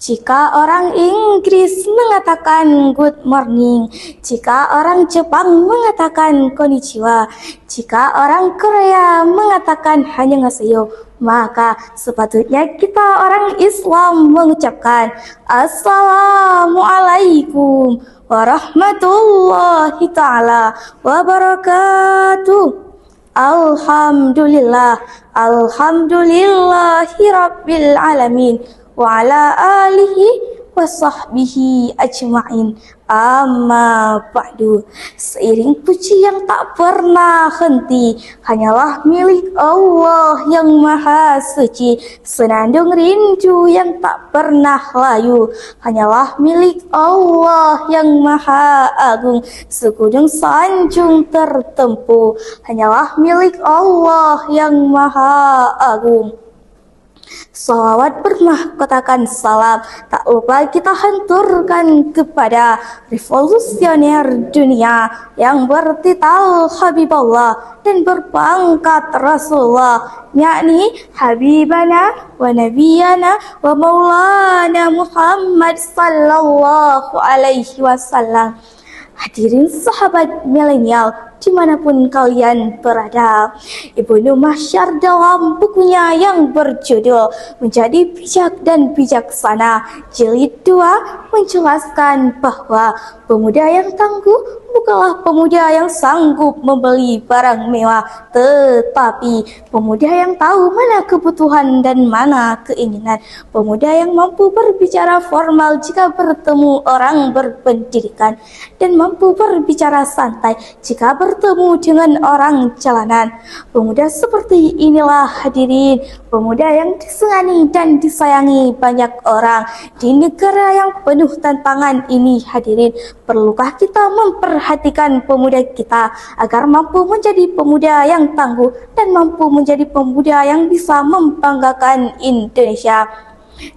Jika orang Inggris mengatakan good morning, jika orang Jepang mengatakan konnichiwa, jika orang Korea mengatakan annyeonghaseyo, maka sepatutnya kita orang Islam mengucapkan Assalamualaikum warahmatullahi ta'ala wabarakatuh. Alhamdulillah, alhamdulillahi rabbil alamin, wa ala alihi wa sahbihi ajma'in. Amma ba'du. Seiring puji yang tak pernah henti hanyalah milik Allah yang maha suci. Senandung rindu yang tak pernah layu hanyalah milik Allah yang maha agung. Segudang sanjung tertempuh hanyalah milik Allah yang maha agung. Salawat bermahkotakan salam tak lupa kita hanturkan kepada revolusioner dunia yang bertitel Habibullah dan berpangkat Rasulullah, yakni Habibana wa Nabiyana wa Maulana Muhammad sallallahu alaihi wasallam. Hadirin sahabat milenial dimanapun kalian berada, Ibnu Mahsyar dalam bukunya yang berjudul Menjadi Bijak dan Bijaksana Jilid 2 menjelaskan bahwa pemuda yang tangguh bukanlah pemuda yang sanggup membeli barang mewah, tetapi pemuda yang tahu mana kebutuhan dan mana keinginan, pemuda yang mampu berbicara formal jika bertemu orang berpendidikan dan mampu berbicara santai jika bertemu dengan orang jalanan. Pemuda seperti inilah hadirin, pemuda yang disegani dan disayangi banyak orang di negara yang penuh tantangan ini. Hadirin, perlukah kita memperhatikan pemuda kita agar mampu menjadi pemuda yang tangguh dan mampu menjadi pemuda yang bisa membanggakan Indonesia.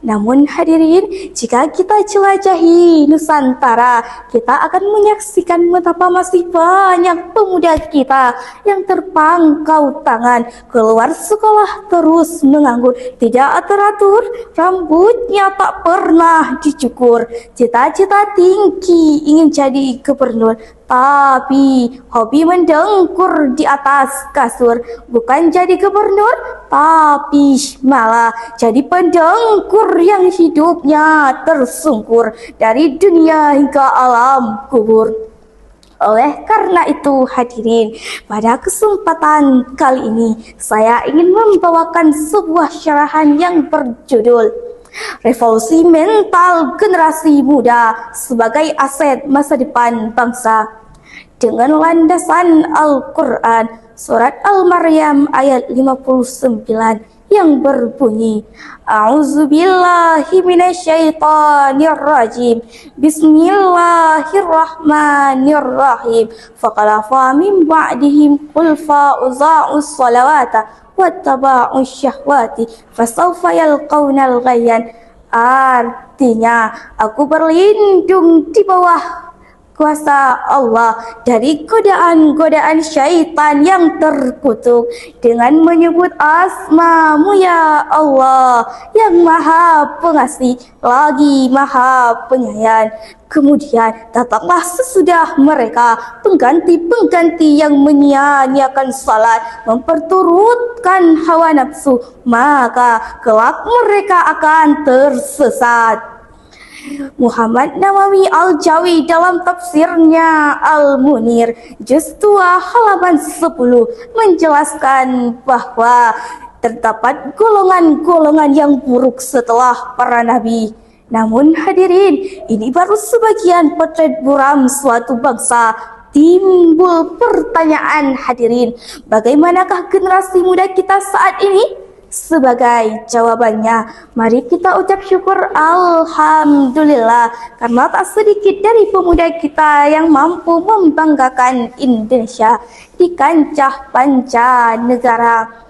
Namun hadirin, jika kita jelajahi Nusantara, kita akan menyaksikan betapa masih banyak pemuda kita yang terpangkau tangan, keluar sekolah terus menganggur, tidak teratur, rambutnya tak pernah dicukur, cita-cita tinggi ingin jadi gubernur, tapi hobi mendengkur di atas kasur, bukan jadi gubernur, tapi malah jadi pendengkur yang hidupnya tersungkur dari dunia hingga alam kubur. Oleh karena itu hadirin, pada kesempatan kali ini saya ingin membawakan sebuah syarahan yang berjudul Revolusi Mental Generasi Muda sebagai Aset Masa Depan Bangsa, dengan landasan Al-Quran surat Al-Maryam ayat 59 yang berbunyi A'udzubillahi minasyaitonirrajim, Bismillahirrahmanirrahim, faqalafa min ba'dihim qulfa uza'us salawata wattaba'us syahwati fasawfa yalqawnal ghayyan. Artinya, aku berlindung di bawah kuasa Allah dari godaan-godaan syaitan yang terkutuk dengan menyebut asma-Mu ya Allah yang maha pengasih lagi maha penyayang. Kemudian datanglah sesudah mereka pengganti-pengganti yang menyia-nyiakan salat, memperturutkan hawa nafsu, maka kelak mereka akan tersesat. Muhammad Nawawi Al-Jawi dalam tafsirnya Al-Munir juz 2 halaman 10 menjelaskan bahwa terdapat golongan-golongan yang buruk setelah para nabi. Namun hadirin, ini baru sebagian potret buram suatu bangsa. Timbul pertanyaan hadirin, bagaimanakah generasi muda kita saat ini? Sebagai jawabannya, mari kita ucap syukur Alhamdulillah karena tak sedikit dari pemuda kita yang mampu membanggakan Indonesia di kancah pancanegara.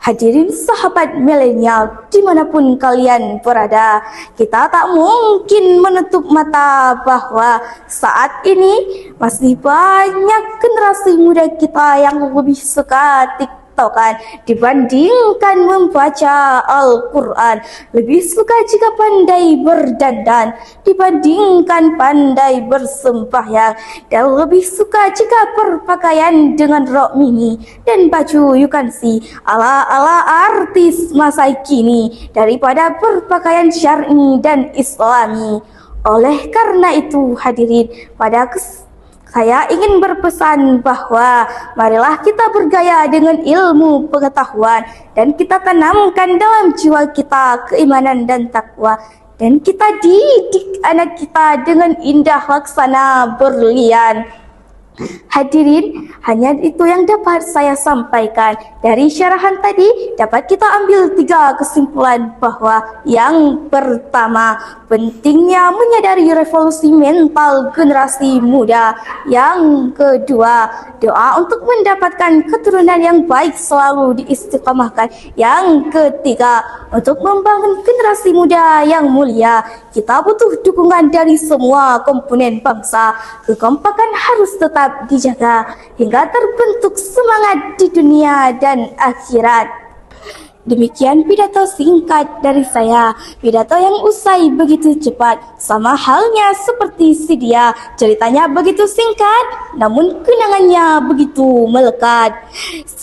Hadirin sahabat milenial dimanapun kalian berada, kita tak mungkin menutup mata bahwa saat ini masih banyak generasi muda kita yang lebih suka TikTok patokan dibandingkan membaca Al-Quran. Lebih suka jika pandai berdandan dibandingkan pandai bersembahyang, dan lebih suka jika berpakaian dengan rok mini dan baju you can see ala-ala artis masa kini daripada berpakaian syar'i dan islami. Oleh karena itu hadirin, saya ingin berpesan bahwa marilah kita bergaya dengan ilmu pengetahuan dan kita tanamkan dalam jiwa kita keimanan dan takwa, dan kita didik anak kita dengan indah laksana berlian. Hadirin, hanya itu yang dapat saya sampaikan. Dari syarahan tadi dapat kita ambil 3 kesimpulan bahwa yang pertama, pentingnya menyadari revolusi mental generasi muda. Yang kedua, doa untuk mendapatkan keturunan yang baik selalu diistiqamahkan. Yang ketiga, untuk membangun generasi muda yang mulia, kita butuh dukungan dari semua komponen bangsa. Kekompakan harus tetap dijaga hingga terbentuk semangat di dunia dan akhirat. Demikian pidato singkat dari saya. Pidato yang usai begitu cepat, sama halnya seperti si dia. Ceritanya begitu singkat, namun kenangannya begitu melekat.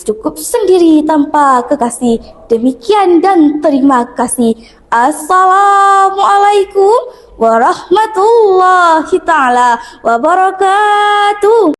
Cukup sendiri tanpa kekasih. Demikian dan terima kasih. Assalamualaikum warahmatullahi ta'ala wabarakatuh.